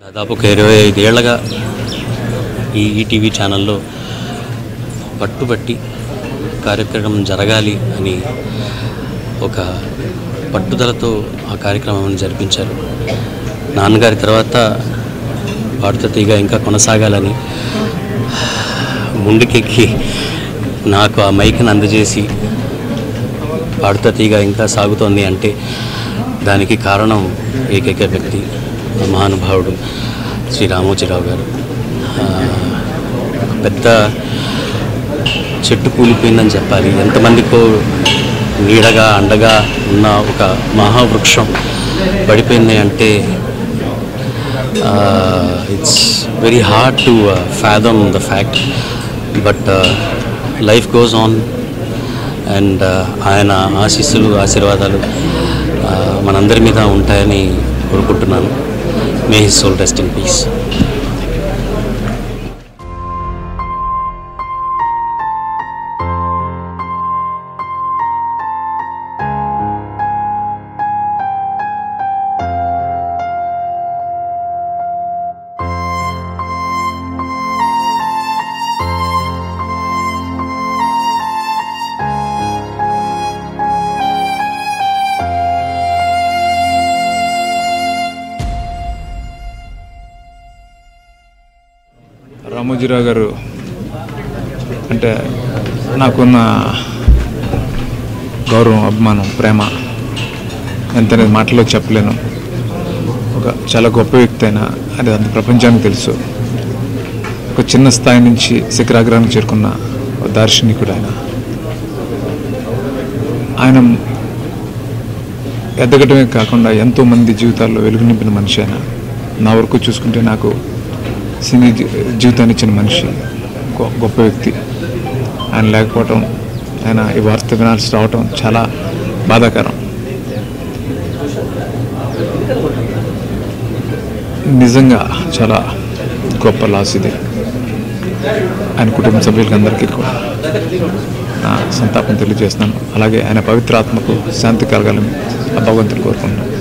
దాదాపు ఒక 25 ఏళ్లుగా ఈ ఈటీవీ ఛానల్లో పట్టుబట్టి కార్యక్రమం జరగాలి అని ఒక పట్టుదలతో ఆ కార్యక్రమం జరిపించారు. నాన్నగారి తర్వాత పాడుతా తీగ ఇంకా కొనసాగాలని ముందుకెక్కి నాకు ఆ మైక్ని అందజేసి పాడుతా తీగ ఇంకా సాగుతోంది అంటే దానికి కారణం ఏకైక వ్యక్తి, మహానుభావుడు శ్రీ రామోజీరావు గారు. పెద్ద చెట్టు కూలిపోయిందని చెప్పాలి, ఎంతమందికో నీడగా అండగా ఉన్న ఒక మహావృక్షం పడిపోయింది అంటే it's very hard to fathom the fact, but life goes on and ఆయన ఆశీస్సులు ఆశీర్వాదాలు మనందరి మీద ఉంటాయని కోరుకుంటున్నాను. మే his soul rest in peace. Ramoji Rao గారు అంటే నాకున్న గౌరవం, అభిమానం, ప్రేమ ఎంతనేది మాటల్లో చెప్పలేను. ఒక చాలా గొప్ప వ్యక్తి అయినా అది అంత ప్రపంచానికి తెలుసు. ఒక చిన్న స్థాయి నుంచి శిఖరాగ్రానికి చేరుకున్న ఒక దార్శనికుడు ఆయన ఎదగటమే కాకుండా ఎంతోమంది జీవితాల్లో వెలుగు నింపిన మనిషి. ఆయన నా వరకు చూసుకుంటే నాకు సినీ జీవితాన్ని ఇచ్చిన మనిషి, గొప్ప వ్యక్తి. ఆయన లేకపోవటం, ఆయన ఈ వార్త వినాల్సి రావటం చాలా బాధాకరం. నిజంగా చాలా గొప్ప లాస్ ఇది. ఆయన కుటుంబ సభ్యులకందరికీ కూడా నా సంతాపం తెలియజేస్తున్నాను. అలాగే ఆయన పవిత్ర ఆత్మకు శాంతి కలగాలని ఆ భగవంతుని కోరుకుంటున్నాను.